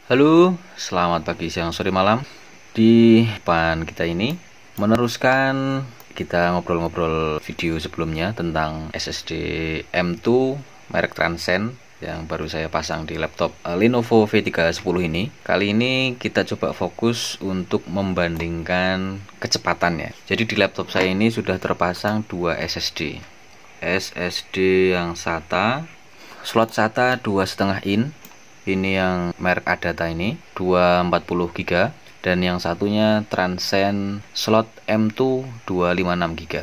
Halo, selamat pagi, siang, sore, malam. Di depan kita ini meneruskan kita ngobrol-ngobrol video sebelumnya tentang SSD M2 merek Transcend yang baru saya pasang di laptop Lenovo V310 ini. Kali ini kita coba fokus untuk membandingkan kecepatannya. Jadi di laptop saya ini sudah terpasang dua SSD. SSD yang SATA, slot SATA 2,5 in. Ini yang merek Adata ini 240 GB, dan yang satunya Transcend slot M2 256 GB.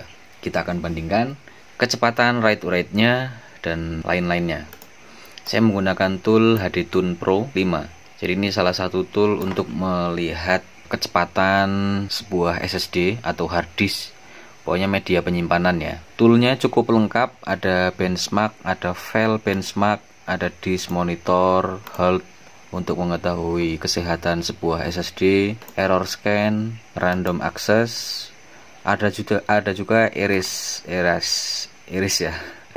Kita akan bandingkan kecepatan write to rate-nya dan lain-lainnya. Saya menggunakan tool HDTune Pro 5. Jadi ini salah satu tool untuk melihat kecepatan sebuah SSD atau hard disk. Pokoknya media penyimpanan ya. Toolnya cukup lengkap, ada benchmark, ada file benchmark, ada disk monitor, health untuk mengetahui kesehatan sebuah SSD, error scan, random access, ada juga erase ya.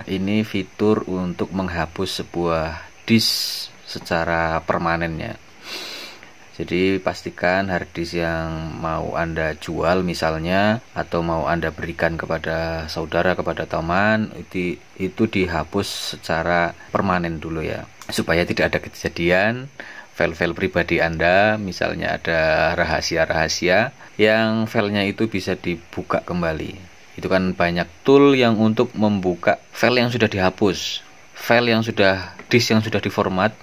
Ini fitur untuk menghapus sebuah disk secara permanennya. Jadi pastikan harddisk yang mau Anda jual misalnya, atau mau Anda berikan kepada saudara, kepada teman, itu dihapus secara permanen dulu ya, supaya tidak ada kejadian file-file pribadi Anda, misalnya ada rahasia-rahasia yang filenya itu bisa dibuka kembali. Itu kan banyak tool yang untuk membuka file yang sudah dihapus, file yang sudah, disk yang sudah diformat,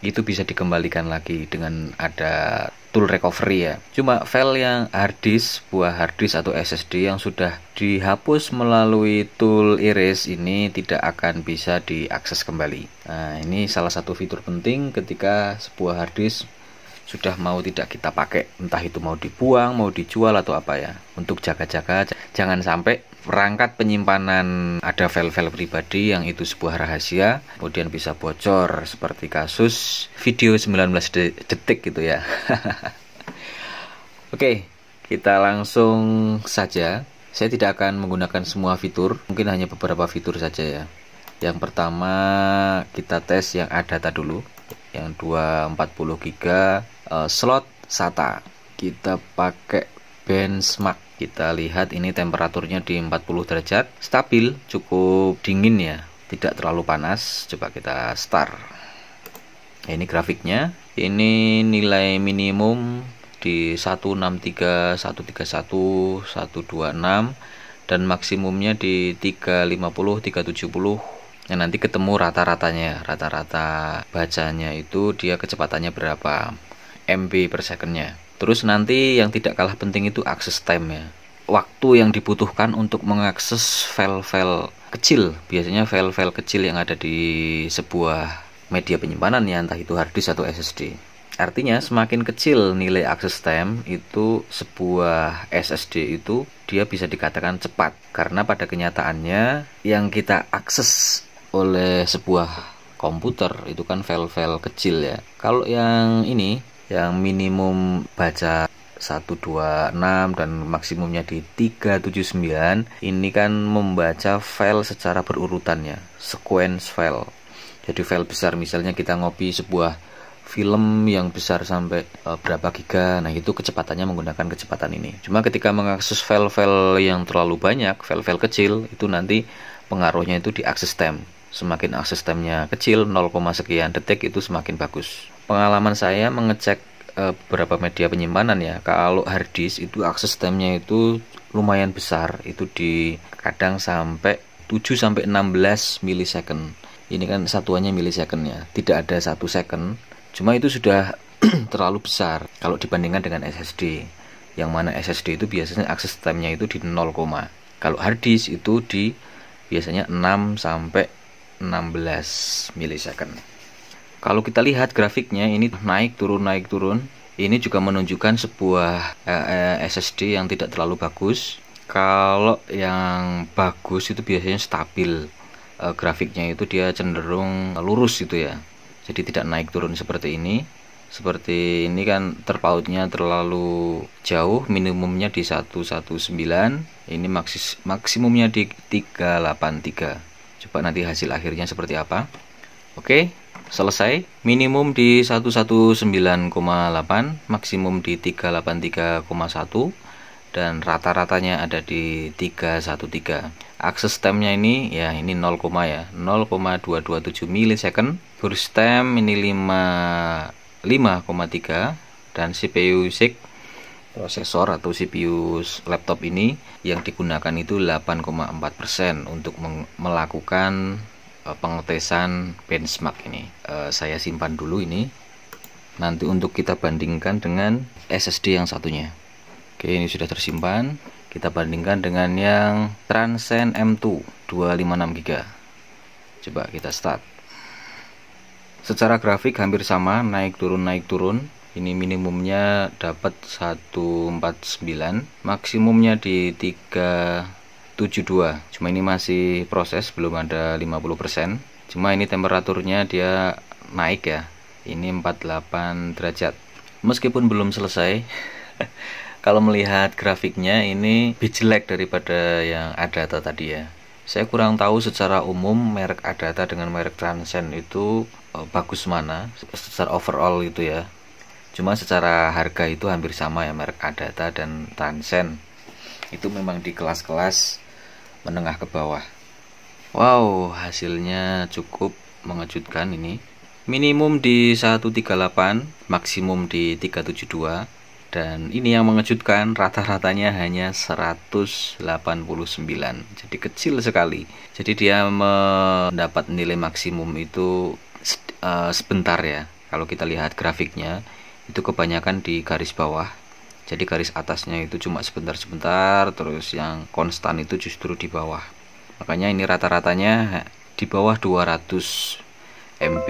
itu bisa dikembalikan lagi dengan ada tool recovery ya. Cuma file yang hard disk, buah hard disk atau SSD yang sudah dihapus melalui tool erase ini tidak akan bisa diakses kembali. Nah, ini salah satu fitur penting ketika sebuah hard disk sudah mau tidak kita pakai, entah itu mau dibuang, mau dijual atau apa ya. Untuk jaga-jaga jangan sampai perangkat penyimpanan ada file-file pribadi yang itu sebuah rahasia kemudian bisa bocor seperti kasus video 19 detik gitu ya. Oke, kita langsung saja. Saya tidak akan menggunakan semua fitur, mungkin hanya beberapa fitur saja ya. Yang pertama kita tes yang Adata dulu, yang 240 GB slot SATA. Kita pakai benchmark. Kita lihat ini temperaturnya di 40 derajat, stabil, cukup dingin ya, tidak terlalu panas. Coba kita start. Ini grafiknya. Ini nilai minimum di 163, 131, 126, dan maksimumnya di 350, 370. Nah, nanti ketemu rata-ratanya, rata-rata bacanya itu dia kecepatannya berapa MB per secondnya. Terus nanti yang tidak kalah penting itu access time ya, waktu yang dibutuhkan untuk mengakses file-file kecil, biasanya file-file kecil yang ada di sebuah media penyimpanan ya, entah itu hard disk atau SSD. Artinya semakin kecil nilai access time itu, sebuah SSD itu dia bisa dikatakan cepat, karena pada kenyataannya yang kita akses oleh sebuah komputer itu kan file-file kecil ya. Kalau yang ini yang minimum baca 126 dan maksimumnya di 379, ini kan membaca file secara berurutan ya, sequence file. Jadi file besar, misalnya kita ngopi sebuah film yang besar sampai berapa giga, nah itu kecepatannya menggunakan kecepatan ini. Cuma ketika mengakses file-file yang terlalu banyak, file-file kecil, itu nanti pengaruhnya itu di access time. Semakin access time-nya kecil, 0, sekian detik, itu semakin bagus. Pengalaman saya mengecek beberapa media penyimpanan ya, kalau hard disk itu access time-nya itu lumayan besar, itu di kadang sampai 7 sampai 16 milisecond. Ini kan satuannya milisecond ya, tidak ada 1 second. Cuma itu sudah terlalu besar kalau dibandingkan dengan SSD, yang mana SSD itu biasanya access time-nya itu di 0, kalau hard disk itu di biasanya 6 sampai 16 milisecond. Kalau kita lihat grafiknya ini naik turun. Ini juga menunjukkan sebuah SSD yang tidak terlalu bagus. Kalau yang bagus itu biasanya stabil, grafiknya itu dia cenderung lurus gitu ya. Jadi tidak naik turun seperti ini. Seperti ini kan terpautnya terlalu jauh, minimumnya di 119, ini maksimumnya di 383. Coba nanti hasil akhirnya seperti apa. Oke, selesai. Minimum di 119,8, maksimum di 383,1, dan rata-ratanya ada di 313. Akses time-nya ini ya ini 0, ya 0,227 milisecond. Burst time ini 5,3, dan CPU usage prosesor atau CPU laptop ini yang digunakan itu 8,4% untuk melakukan pengetesan benchmark ini. Saya simpan dulu ini, nanti untuk kita bandingkan dengan SSD yang satunya. Oke, ini sudah tersimpan. Kita bandingkan dengan yang Transcend M2 256GB. Coba kita start. Secara grafik hampir sama, naik turun. Ini minimumnya dapat 149, maksimumnya di 372. Cuma ini masih proses, belum ada 50%. Cuma ini temperaturnya dia naik ya. Ini 48 derajat. Meskipun belum selesai. Kalau melihat grafiknya ini lebih jelek daripada yang ADATA tadi ya. Saya kurang tahu secara umum merek ADATA dengan merek Transcend itu bagus mana secara overall gitu ya. Cuma secara harga itu hampir sama ya, merek ADATA dan Transcend. Itu memang di kelas-kelas menengah ke bawah. Wow, hasilnya cukup mengejutkan ini. Minimum di 138, maksimum di 372. Dan ini yang mengejutkan, rata-ratanya hanya 189. Jadi kecil sekali. Jadi dia mendapat nilai maksimum itu sebentar ya. Kalau kita lihat grafiknya, itu kebanyakan di garis bawah. Jadi garis atasnya itu cuma sebentar-sebentar, terus yang konstan itu justru di bawah. Makanya ini rata-ratanya di bawah 200 MB.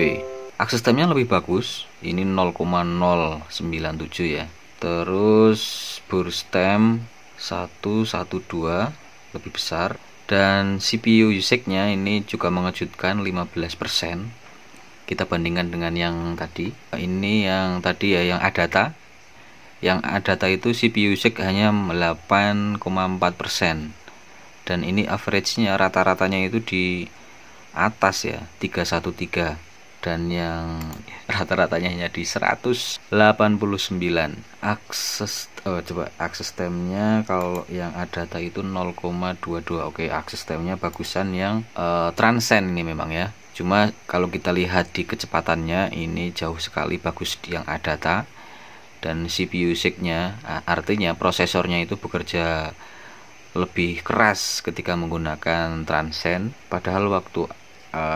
Akses time-nya lebih bagus. Ini 0,097 ya. Terus burst time 112 lebih besar, dan CPU usage-nya ini juga mengejutkan 15%. Kita bandingkan dengan yang tadi. Ini yang tadi ya, yang ADATA. Yang ADATA itu CPU usage hanya 8,4%. Dan ini average-nya, rata-ratanya itu di atas ya, 313. Dan yang rata-ratanya hanya di 189. Akses time-nya kalau yang ADATA itu 0,22. Oke, akses time-nya bagusan yang Transcend ini memang ya. Cuma kalau kita lihat di kecepatannya ini jauh sekali bagus yang ADATA. Dan CPU usage-nya, artinya prosesornya itu bekerja lebih keras ketika menggunakan Transcend. Padahal waktu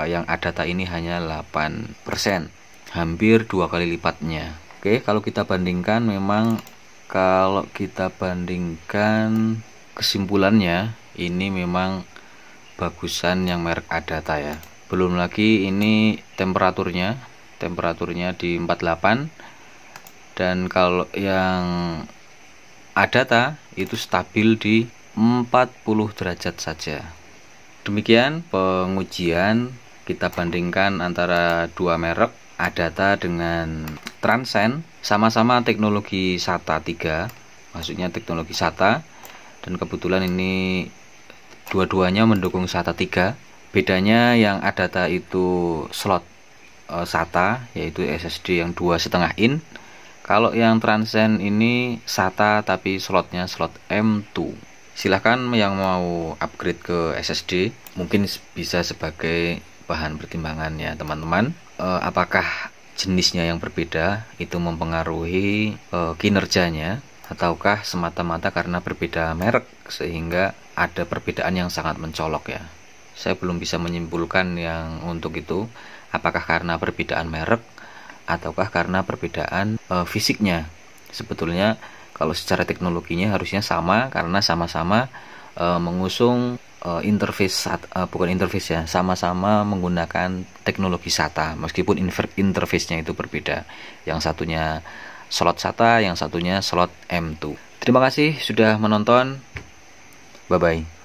yang ADATA ini hanya 8%, hampir 2 kali lipatnya. Oke, kalau kita bandingkan, memang kalau kita bandingkan kesimpulannya ini memang bagusan yang merek ADATA ya. Belum lagi ini temperaturnya di 48, dan kalau yang ADATA itu stabil di 40 derajat saja. Demikian pengujian kita bandingkan antara dua merek ADATA dengan Transcend. Sama-sama teknologi SATA 3, maksudnya teknologi SATA, dan kebetulan ini dua-duanya mendukung SATA 3. Bedanya yang ADATA itu slot SATA, yaitu SSD yang 2,5 in. Kalau yang Transcend ini SATA tapi slotnya slot M2. Silahkan yang mau upgrade ke SSD, mungkin bisa sebagai bahan pertimbangan ya teman-teman. Apakah jenisnya yang berbeda itu mempengaruhi kinerjanya, ataukah semata-mata karena berbeda merek sehingga ada perbedaan yang sangat mencolok ya. Saya belum bisa menyimpulkan yang untuk itu, apakah karena perbedaan merek ataukah karena perbedaan fisiknya. Sebetulnya kalau secara teknologinya harusnya sama, karena sama-sama mengusung bukan interface ya, sama-sama menggunakan teknologi SATA, meskipun interface-nya itu berbeda. Yang satunya slot SATA, yang satunya slot M2. Terima kasih sudah menonton. Bye-bye.